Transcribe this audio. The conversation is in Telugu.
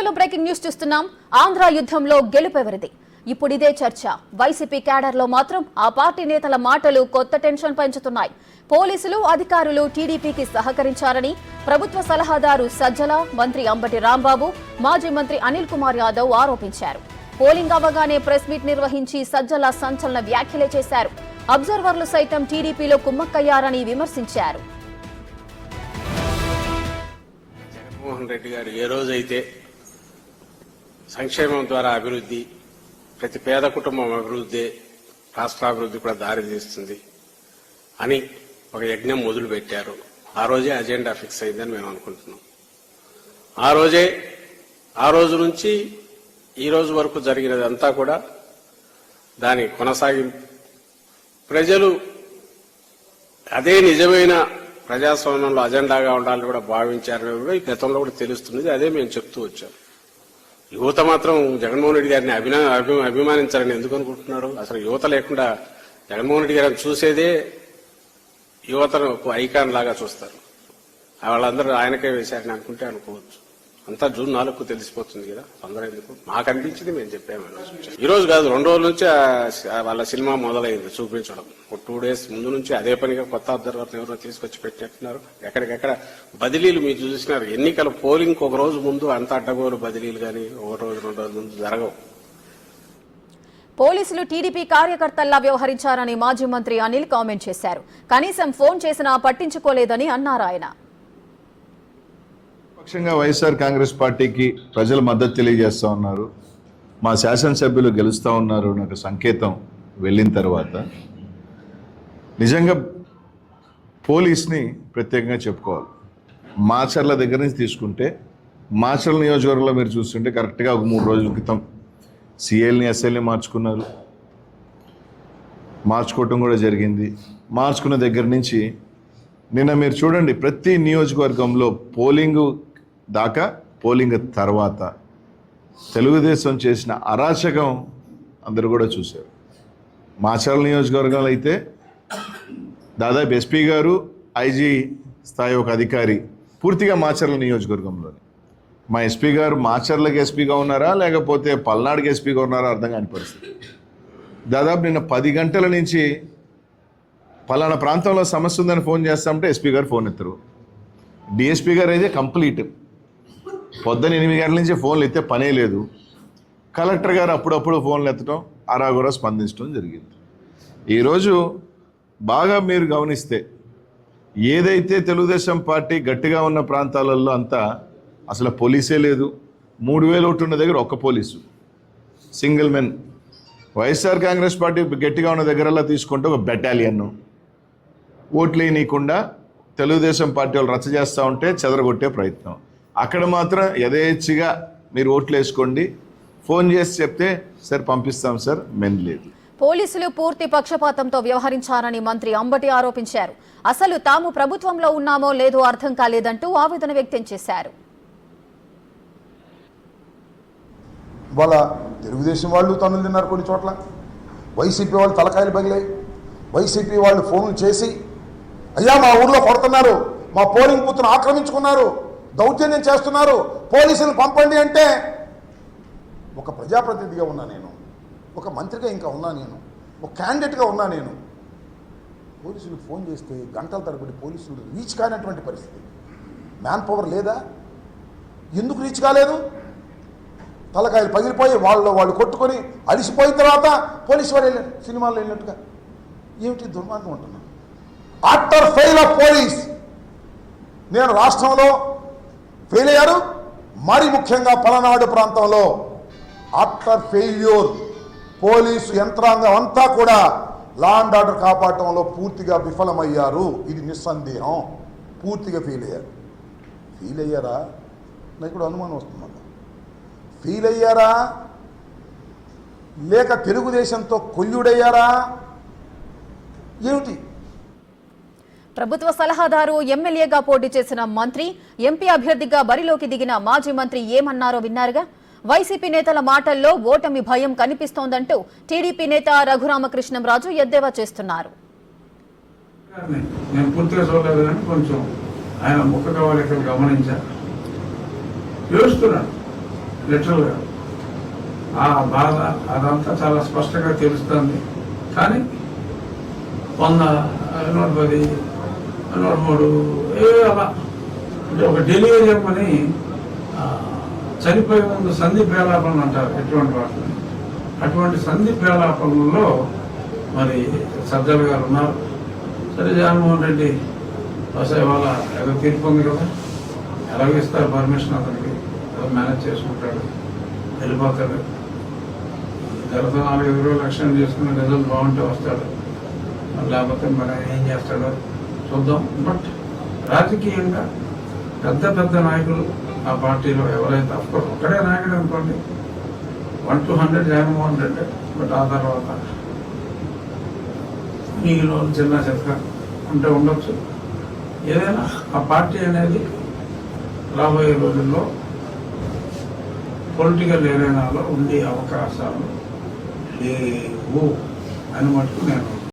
గుంటూరులో బ్రేకింగ్ న్యూస్ చూస్తున్నాం. ఆంధ్ర యుద్ధంలో గెలుపెవరిది? ఇప్పుడు ఇదే చర్చ. వైసీపీ క్యాడర్ లో మాత్రం ఆ పార్టీ నేతల మాటలు కొత్త టెన్షన్ పెంచుతున్నాయి. పోలీసులు అధికారులు టీడీపీకి సహకరించారని ప్రభుత్వ సలహాదారు సజ్జల, మంత్రి అంబటి రాంబాబు, మాజీ మంత్రి అనిల్ కుమార్ యాదవ్ ఆరోపించారు. పోలింగ్ అవగానే ప్రెస్ మీట్ నిర్వహించి సజ్జల సంచలన వ్యాఖ్యలే చేశారు. అబ్జర్వర్లు సైతం టీడీపీలో కుమ్మక్కయ్యారని విమర్శించారు. జగన్మోహన్ రెడ్డి గారు ఏ రోజైతే సంక్షేమం ద్వారా అభివృద్ధి, ప్రతి పేద కుటుంబం అభివృద్ధి రాష్ట్రాభివృద్ధి కూడా దారితీస్తుంది అని ఒక యజ్ఞం మొదలు పెట్టారు. ఆ రోజే అజెండా ఫిక్స్ అయిందని మేము అనుకుంటున్నాం. ఆ రోజు నుంచి ఈ రోజు వరకు జరిగినదంతా కూడా దాని కొనసాగింపు. ప్రజలు అదే నిజమైన ప్రజాస్వామ్యంలో అజెండాగా ఉండాలని కూడా భావించారని కూడా ఈ గతంలో కూడా తెలుస్తున్నది. అదే మేము చెప్తూ వచ్చాం. యువత మాత్రం జగన్మోహన్ రెడ్డి గారిని అభిమానించాలని ఎందుకు అనుకుంటున్నారు? అసలు యువత లేకుండా జగన్మోహన్ రెడ్డి గారిని చూసేదే యువతను ఐకాన్ లాగా చూస్తారు. వాళ్ళందరూ ఆయనకే వేశారని అనుకుంటే అనుకోవచ్చు. అంతా జూన్ 4కు తెలిసిపోతుంది కదా. అందరూ ఎందుకు? మాకు అనిపించింది మేము చెప్పాము. ఈ రోజు కాదు, 2 రోజుల నుంచి వాళ్ళ సినిమా మొదలైంది చూపించడం. 2 days ముందు నుంచి అదే పనిగా కొత్త అబ్జర్వర్ని ఎవరో తీసుకొచ్చి పెట్టేస్తున్నారు. ఎక్కడికెక్కడ బదిలీలు మీరు చూసినారు. ఎన్నికల పోలింగ్ ఒక రోజు ముందు అంత అడ్డగోలు బదిలీలు కానీ 1 రోజు 2 రోజుల ముందు జరగవు. పోలీసులు టీడీపీ కార్యకర్తల్లా వ్యవహరించారని మాజీ మంత్రి అనిల్ కామెంట్ చేశారు. కనీసం ఫోన్ చేసినా పట్టించుకోలేదని అన్నారు ఆయన. పక్షంగా వైఎస్ఆర్ కాంగ్రెస్ పార్టీకి ప్రజలు మద్దతు తెలియజేస్తూ ఉన్నారు. మా శాసనసభ్యులు గెలుస్తూ ఉన్నారు నాకు సంకేతం వెళ్ళిన తర్వాత నిజంగా పోలీస్ని ప్రత్యేకంగా చెప్పుకోవాలి. మాచర్ల దగ్గర నుంచి తీసుకుంటే మాచర్ల నియోజకవర్గంలో మీరు చూస్తుంటే కరెక్ట్గా ఒక 3 రోజుల క్రితం సిఎల్ని ఎస్ఎల్ని మార్చుకోవటం కూడా జరిగింది. మార్చుకున్న దగ్గర నుంచి నిన్న మీరు చూడండి, ప్రతి నియోజకవర్గంలో పోలింగ్ దాకా పోలింగ్ తర్వాత తెలుగుదేశం చేసిన అరాచకం అందరూ కూడా చూశారు. మాచర్ల నియోజకవర్గంలో అయితే దాదాపు ఎస్పీ గారు, ఐజీ స్థాయి ఒక అధికారి పూర్తిగా మాచర్ల నియోజకవర్గంలోని. మా ఎస్పీ గారు మాచర్లకి ఎస్పీగా ఉన్నారా లేకపోతే పల్నాడుకి ఎస్పీగా ఉన్నారా అర్థం కాని పరిస్థితి. దాదాపు నిన్న 10 గంటల నుంచి పలానా ప్రాంతంలో సమస్య ఉందని ఫోన్ చేస్తామంటే ఎస్పీ గారు ఫోన్ ఎత్తరు. డిఎస్పీ గారు అయితే కంప్లీట్ పొద్దున్న 8 గంటల నుంచి ఫోన్లు ఎత్తే పనే లేదు. కలెక్టర్ గారు అప్పుడప్పుడు ఫోన్లు ఎత్తడం, అరాగురా స్పందించడం జరిగింది. ఈరోజు బాగా మీరు గమనిస్తే ఏదైతే తెలుగుదేశం పార్టీ గట్టిగా ఉన్న ప్రాంతాలలో అంతా అసలు పోలీసే లేదు. 3000 ఓట్లు ఉన్న దగ్గర ఒక్క police, single men. YSR Congress party గట్టిగా ఉన్న దగ్గరలా తీసుకుంటే ఒక బెటాలియన్. ఓట్లు వేయనీయకుండా తెలుగుదేశం పార్టీ వాళ్ళు రచ్చ చేస్తూ ఉంటే చెదరగొట్టే ప్రయత్నం. అక్కడ మాత్రం యథేచ్ఛగా మీరు ఓట్లు వేసుకోండి, ఫోన్ చేసి చెప్తే సార్ పంపిస్తాం సార్, మెన్ లేదు. పోలీసులు పూర్తి పక్షపాతంతో వ్యవహరించారని మంత్రి అంబటి ఆరోపించారు. అసలు తాము ప్రభుత్వంలో ఉన్నామో లేదో అర్థం కాలేదంటూ ఆవేదన వ్యక్తం చేశారు. వాళ్ళ తెలుగుదేశం వాళ్ళు తన్నులు తిన్నారు కొన్ని చోట్ల, వైసీపీ వాళ్ళు తలకాయలు పగిలాయి. వైసీపీ వాళ్ళు ఫోన్లు చేసి అయ్యా మా ఊర్లో కొడుతున్నారు, మా పోలింగ్ బూత్ను ఆక్రమించుకున్నారు, దౌర్జన్యం చేస్తున్నారు, పోలీసులు పంపండి అంటే ఒక ప్రజాప్రతినిధిగా ఉన్నా నేను, ఒక మంత్రిగా ఇంకా ఉన్నా నేను, ఒక క్యాండిడేట్గా ఉన్నా నేను. పోలీసులు ఫోన్ చేస్తే గంటల తరబడి పోలీసులు రీచ్ కానటువంటి పరిస్థితి. మ్యాన్ పవర్ లేదా? ఎందుకు రీచ్ కాలేదు? తలకాయలు పగిలిపోయి వాళ్ళు కొట్టుకొని అలిసిపోయిన తర్వాత పోలీసు వారు వెళ్ళారు సినిమాల్లో వెళ్ళినట్టుగా. ఏమిటి దుర్మార్గం ఉంటున్నా? After fail of police. నేను రాష్ట్రంలో ఫెయిల్ అయ్యారు, మరి ముఖ్యంగా పలనాడు ప్రాంతంలో ఆఫ్టర్ ఫెయిల్యూర్ పోలీసు యంత్రాంగం అంతా కూడా లా అండ్ ఆర్డర్ కాపాడటంలో పూర్తిగా విఫలమయ్యారు. ఇది నిస్సందేహం. పూర్తిగా ఫెయిల్ అయ్యారా? నాకు కూడా అనుమానం వస్తుంది. ఫెయిల్ అయ్యారా లేక తెలుగుదేశంతో కొల్లుడయ్యారా ఏమిటి? ప్రభుత్వ సలహాదారు, ఎమ్మెల్యేగా పోటీ చేసిన మంత్రి, ఎంపీ అభ్యర్థిగా బరిలోకి దిగిన మాజీ మంత్రి ఏమన్నారో విన్నారుగా. వైసీపీ నేతల మాటల్లో ఓటమి భయం కనిపిస్తోందంటూ టీడీపీ నేత రఘురామకృష్ణంరాజు ఎద్దేవా చేస్తున్నారు. ఆయన ముఖ కవలికలు గమనించా, ఏడుస్తున్నాడు. లిటరల్గా ఆ బాధ అదంతా చాలా స్పష్టంగా తెలుస్తుంది. కానీ 100, 110, 103 అలా అంటే ఒక డెలివరీ అని చనిపోయే ముందు సంధి ప్రేలాపనలు అంటారు ఎటువంటి వాటిని. అటువంటి సంధి ప్రేలాపనలో మరి సజ్జల గారు ఉన్నారు. సరే, జగన్మోహన్ రెడ్డి బహుశా ఇవాళ ఏదో తీర్పు ఉంది కదా, ఎలాగో ఇస్తారు పర్మిషన్, అతనికి ఏదో మేనేజ్ చేసుకుంటాడు, వెళ్ళిపోతాడు. గత 4-5 రోజులు లక్ష్యం చేసుకుని రిజల్ట్ బాగుంటే వస్తాడు, లేకపోతే మరి ఏం చేస్తాడో చూద్దాం. బట్ రాజకీయంగా పెద్ద పెద్ద నాయకులు ఆ పార్టీలో ఎవరైతే అఫ్కోర్స్ ఒక్కడే నాయకుడు అనుకోండి, 1 to 100 జగన్మోహన్ రెడ్డి. బట్ ఆ తర్వాత మిగిలిన చిన్న చెత్త ఉంటే ఉండొచ్చు. ఏదైనా ఆ పార్టీ అనేది రాబోయే రోజుల్లో పొలిటికల్ ఏరియాలో ఉండే అవకాశాలు లేవు అని మటుకు నేను